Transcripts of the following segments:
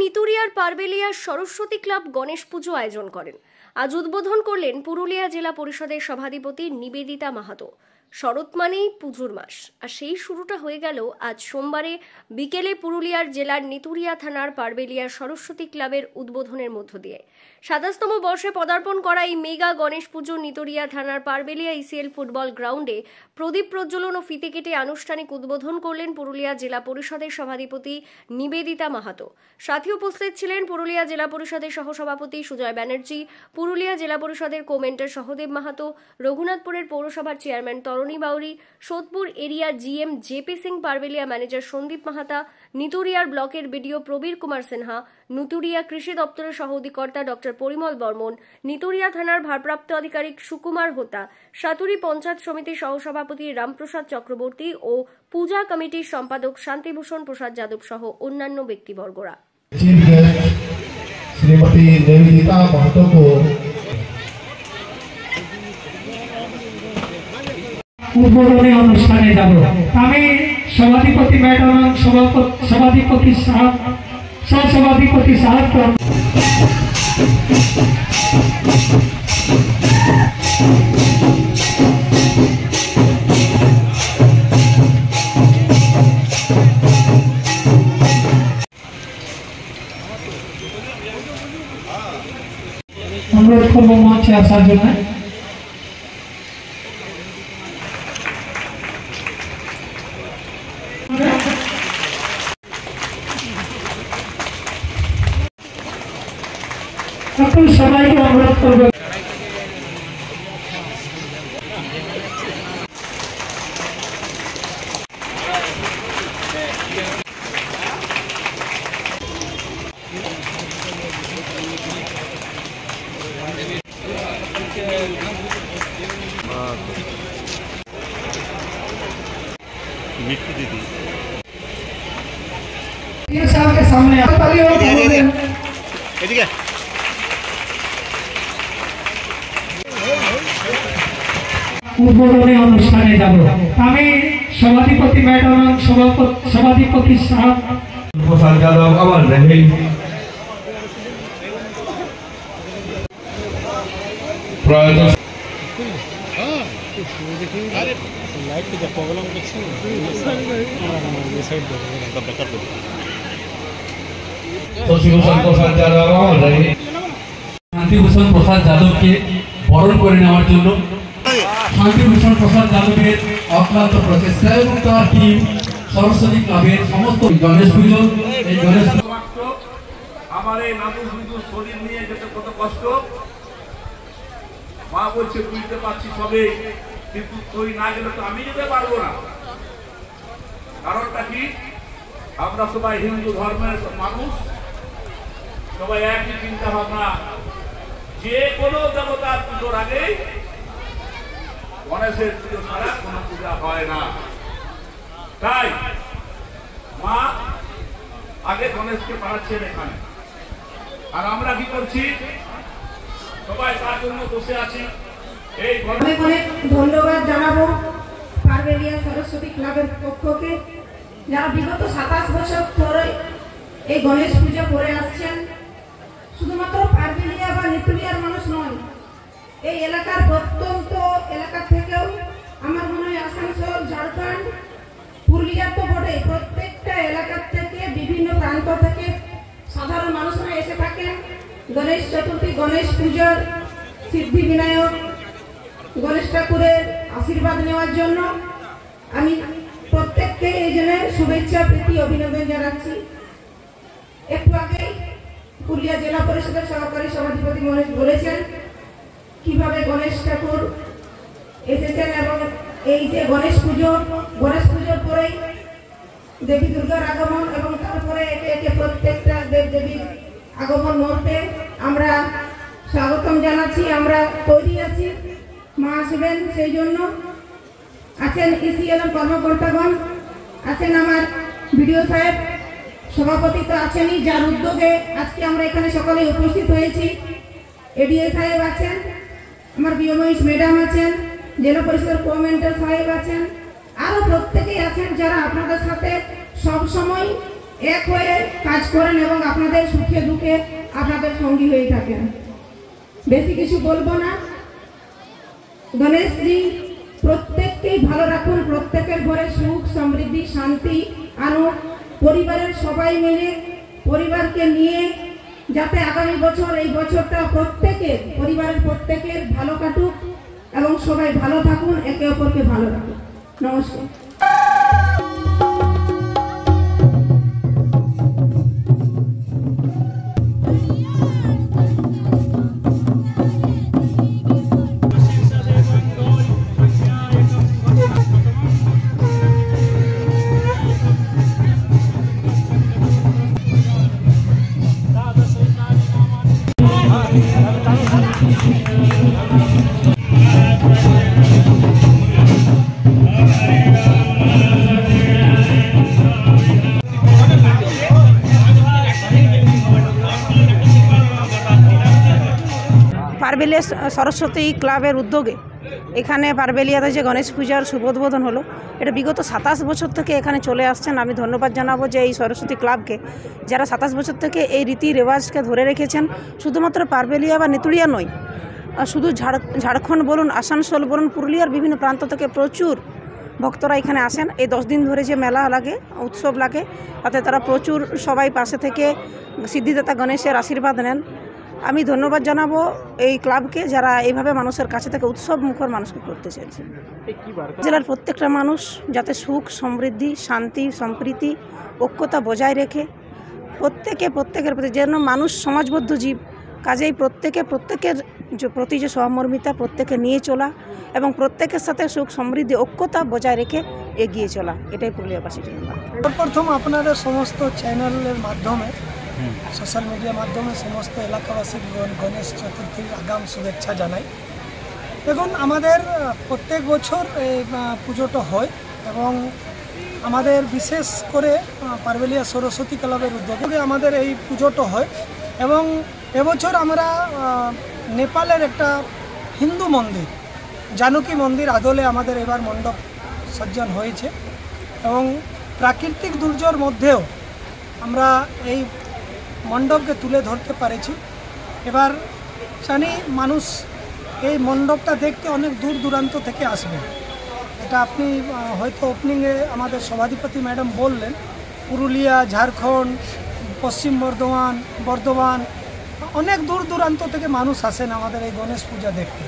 নিতুরিয়ার Parbelia Saraswati club Ganesh পুজো আয়োজন করেন। আজ উদ্বোধন করলেন পুরুলিয়া জেলা পরিষদের সভাধিপতি নিবেদিতা মাহাতো। শরৎ মানেই পুজোর মাস, আর সেই শুরুটা হয়ে গেল আজ সোমবারে বিকেলে পুরুলিয়ার জেলার নিতুরিয়া থানার পারবেলিয়া সরস্বতী ক্লাবের উদ্বোধনের মধ্য দিয়ে। ২৭তম বর্ষে পদার্পণ করা এই মেগা গণেশ পুজো নিতুরিয়া থানার পারবেলিয়া ইসিএল ফুটবল গ্রাউন্ডে প্রদীপ প্রজ্বলন ও ফিতে কেটে আনুষ্ঠানিক উদ্বোধন করলেন পুরুলিয়া জেলা পরিষদের সভাধিপতি নিবেদিতা মাহাতো। সাথে উপস্থিত ছিলেন পুরুলিয়া জেলা পরিষদের সহসভাপতি সুজয় ব্যানার্জি, পুরুলিয়া জেলা পরিষদের কোমেন্টার সহদেব মাহাতো, রঘুনাথপুরের পৌরসভার chairman Tarani Bauri, Sodepur area GM JP Singh, Parbelia manager Sandip Mahata, নিতুরিয়ার ব্লকের বিডিও প্রবীর কুমার সিনহা, নিতুরিয়া কৃষি দপ্তরের সহ অধিকর্তা ডক্টর পরিমল বর্মন, নিতুরিয়া থানার ভারপ্রাপ্ত আধিকারিক সুকুমার হোতা, সাতুরি পঞ্চায়েত সমিতির সহসভাপতি রামপ্রসাদ চক্রবর্তী ও পূজা কমিটির সম্পাদক শান্তিভূষণ প্রসাদ যাদব সহ অন্যান্য ব্যক্তিবর্গরা। श्रीमती निवेदिता महतो को উদ্বোধনী অনুষ্ঠানে যাব। আমি সভাধিপতি ম্যাডাম, সভাধিপতি সহসভাধিপতি সাহেব অনুরোধ করবো মঞ্চে আসার জন্য। এখন সবাইকে অনুরোধ করবো के सामने উদ্বোধনী অনুষ্ঠানে যাব। আমি সভাধিপতি ম্যাডাম, সভাধিপতি সাহেব प्रसाद यादव अमर रहे। শান্তিভূষণ প্রসাদ যাদবকে বরণ করে নেওয়ার জন্য শান্তিভূষণ প্রসাদ যাদবের অক্লান্ত প্রচেষ্টা এবং তার টিম সরস্বতী ক্লাবের সমস্ত গণেশ পুজো, এই গণেশ আমার এই নাদুর বিদুর শরীর নিয়ে যেতে কত কষ্ট, মা বলছে বুঝতে পারছি সবে, কিন্তু তুই না গেলে তো আমি যেতে পারবো না। কারণটা কি, আমরা সবাই হিন্দু ধর্মের মানুষ, সবাই একই চিন্তা ভাবনা, যে কোনো দেবতার পুজোর আগে গণেশের পুজো ছাড়া কোনো পূজা হয় না। তাই মা আগে গণেশকে পাঠাচ্ছেন এখানে, আর আমরা কি করছি, সবাই তার জন্য বসে আছি। এই অনেক অনেক ধন্যবাদ জানাবো পারবেলিয়া সরস্বতী ক্লাবের পক্ষকে, যারা বিগত ২৭ বছর ধরে এই গণেশ পুজো করে আসছেন। শুধুমাত্র পারবেলিয়া বা নিতুরিয়ার মানুষ নয়, এই এলাকার প্রত্যন্ত এলাকা থেকেও, আমার মনে হয় আসানসোল, ঝাড়খণ্ড, পুরুলিয়ার তো বটে, প্রত্যেকটা এলাকার থেকে বিভিন্ন প্রান্ত থেকে সাধারণ মানুষরা এসে থাকেন গণেশ চতুর্থী, গণেশ পুজোর সিদ্ধি বিনায়ক গণেশ ঠাকুরের আশীর্বাদ নেওয়ার জন্য। আমি প্রত্যেককে এই জন্য শুভেচ্ছা, প্রীতি, অভিনন্দন জানাচ্ছি। একটু আগে পুরুলিয়া জেলা পরিষদের সহকারী সভাধিপতি বলেছেন কিভাবে গণেশ ঠাকুর এসেছেন, এবং এই যে গণেশ পুজোর পরেই দেবী দুর্গার আগমন, এবং তারপরে একে একে প্রত্যেকটা দেব দেবীর আগমন মুহূর্তে আমরা স্বাগতম জানাচ্ছি। আমরা তৈরি আছি, মা আসবেন সেই জন্য। আছেন ইসিএল কর্মকর্তাগণ, আছেন আমার বিডিও সাহেব, সভাপতি তো আছেনই, যার উদ্যোগে আজকে আমরা এখানে সকলে উপস্থিত হয়েছি। এডিএ সাহেব আছেন, আমার বিএমএইচ ম্যাডাম আছেন, জেলা পরিষদের কোমেন্টার সাহেব আছেন, আরো প্রত্যেকেই আছেন যারা আপনাদের সাথে সব সময় এক হয়ে কাজ করেন এবং আপনাদের সুখে দুঃখে আপনাদের সঙ্গী হয়ে থাকেন। বেশি কিছু বলবো না। গণেশজি প্রত্যেককেই ভালো রাখুন, প্রত্যেকের ঘরে সুখ সমৃদ্ধি শান্তি আনুন, পরিবারের সবাই মিলে পরিবারকে নিয়ে যাতে আগামী বছর এই বছরটা প্রত্যেকের পরিবারের প্রত্যেকের ভালো কাটুক এবং সবাই ভালো থাকুন, একে অপরকে ভালো রাখুন। নমস্কার। পারবেলিয়া সরস্বতী ক্লাবের উদ্যোগে এখানে পারবেলিয়াতে যে গণেশ পূজার শুভোদ্বোধন হলো, এটা বিগত 27 বছর থেকে এখানে চলে আসছেন। আমি ধন্যবাদ জানাবো যে এই সরস্বতী ক্লাবকে, যারা 27 বছর থেকে এই রীতি রেওয়াজকে ধরে রেখেছেন। শুধুমাত্র পারবেলিয়া বা নেতুড়িয়া নয়, শুধু ঝাড়খণ্ড বলুন, আসানসোল বলুন, পুরুলিয়ার বিভিন্ন প্রান্ত থেকে প্রচুর ভক্তরা এখানে আসেন। এই 10 দিন ধরে যে মেলা লাগে, উৎসব লাগে, তাতে তারা প্রচুর সবাই পাশে থেকে সিদ্ধিদাতা গণেশের আশীর্বাদ নেন। আমি ধন্যবাদ জানাবো এই ক্লাবকে, যারা এইভাবে মানুষের কাছে থেকে উৎসব মুখর মানুষকে করতে চাইছে। জেলার প্রত্যেকটা মানুষ যাতে সুখ সমৃদ্ধি শান্তি সম্প্রীতি ঐক্যতা বজায় রেখে প্রত্যেকের প্রতি, যেন মানুষ সমাজবদ্ধ জীব, কাজেই প্রত্যেকের প্রতি যে সহমর্মিতা, প্রত্যেকে নিয়ে চলা এবং প্রত্যেকের সাথে সুখ সমৃদ্ধি ঐক্যতা বজায় রেখে এগিয়ে চলা, এটাই পুরুলিয়াবাসীর জন্য। প্রথম আপনাদের সমস্ত চ্যানেলের মাধ্যমে, সোশ্যাল মিডিয়ার মাধ্যমে সমস্ত এলাকাবাসীর গণেশ চতুর্থীর আগাম শুভেচ্ছা জানাই। দেখুন, আমাদের প্রত্যেক বছর এই পুজোটা হয় এবং আমাদের বিশেষ করে পারবেলিয়া সরস্বতী ক্লাবের উদ্যোগে আমাদের এই পুজোটা হয়। এবং এবছর আমরা নেপালের একটা হিন্দু মন্দির, জানকী মন্দির আদলে আমাদের এবার মণ্ডপ সজ্জন হয়েছে এবং প্রাকৃতিক দুর্যোগের মধ্যেও আমরা এই মণ্ডপকে তুলে ধরতে পেরেছি। এবার জানি মানুষ এই মণ্ডপটা দেখতে অনেক দূর দূরান্ত থেকে আসবে। এটা আপনি হয়তো ওপেনিংয়ে আমাদের সভাধিপতি ম্যাডাম বললেন, পুরুলিয়া, ঝাড়খণ্ড, পশ্চিম বর্ধমান অনেক দূর দূরান্ত থেকে মানুষ আসেন আমাদের এই গণেশ পূজা দেখতে।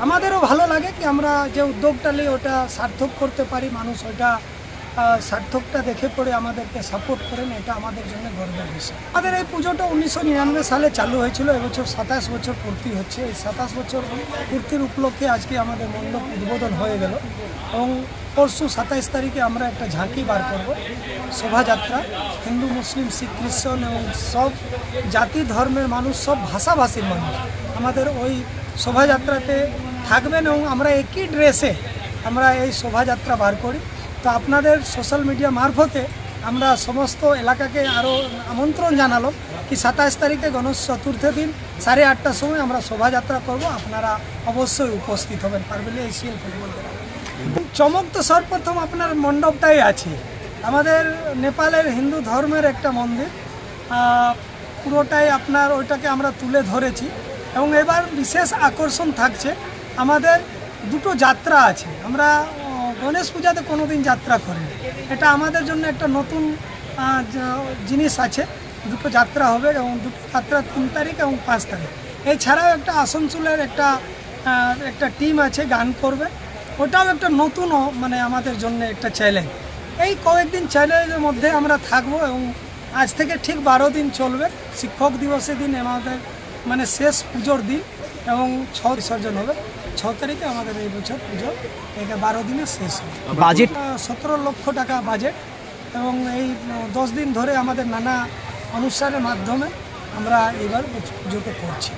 আমাদেরও ভালো লাগে কি আমরা যে উদ্যোগটা নিই ওটা সার্থক করতে পারি, মানুষ ওইটা সার্থকটা দেখে পড়ে আমাদেরকে সাপোর্ট করেন, এটা আমাদের জন্য গর্বের বিষয়। আমাদের এই পুজোটা 1999 সালে চালু হয়েছিল, এবছর 27 বছর পূর্তি হচ্ছে। এই 27 বছর পূর্তির উপলক্ষে আজকে আমাদের মণ্ডপ উদ্বোধন হয়ে গেল এবং পরশু 27 তারিখে আমরা একটা ঝাঁকি বার করব, শোভাযাত্রা। হিন্দু মুসলিম শিখ খ্রিস্টান এবং সব জাতি ধর্মের মানুষ, সব ভাষাভাষীর মানুষ আমাদের ওই শোভাযাত্রাতে থাকবেন এবং আমরা একই ড্রেসে আমরা এই শোভাযাত্রা বার করি। তো আপনাদের সোশ্যাল মিডিয়া মারফতে আমরা সমস্ত এলাকাকে আরও আমন্ত্রণ জানালো কি 27 তারিখে গণেশ চতুর্থী দিন 8:30টার সময় আমরা শোভাযাত্রা করব, আপনারা অবশ্যই উপস্থিত হবেন পারবেলিয়া এশিয়ান ফুটবল গ্রাউন্ডে। চমক তো সর্বপ্রথম আপনার মণ্ডপটাই আছে, আমাদের নেপালের হিন্দু ধর্মের একটা মন্দির, পুরোটাই আপনার ওইটাকে আমরা তুলে ধরেছি। এবং এবার বিশেষ আকর্ষণ থাকছে, আমাদের দুটো যাত্রা আছে। আমরা গণেশ পূজাতে কোনোদিন যাত্রা করি, এটা আমাদের জন্য একটা নতুন জিনিস আছে। দুটো যাত্রা হবে এবং দুটো যাত্রা 3 তারিখ এবং 5 তারিখ। এছাড়াও একটা আসানসোলের একটা টিম আছে, গান করবে, ওটাও একটা নতুন মানে আমাদের জন্য একটা চ্যালেঞ্জ। এই কয়েকদিন চ্যালেঞ্জের মধ্যে আমরা থাকবো এবং আজ থেকে ঠিক 12 দিন চলবে। শিক্ষক দিবসের দিন আমাদের মানে শেষ পুজোর দিন এবং 6 বিসর্জন হবে। 6 তারিখে আমাদের এই বছর পুজো 12 দিনে শেষ হবে। বাজেট 17 লক্ষ টাকা বাজেট এবং এই 10 দিন ধরে আমাদের নানা অনুষ্ঠানের মাধ্যমে আমরা এবার পুজোটা করছি।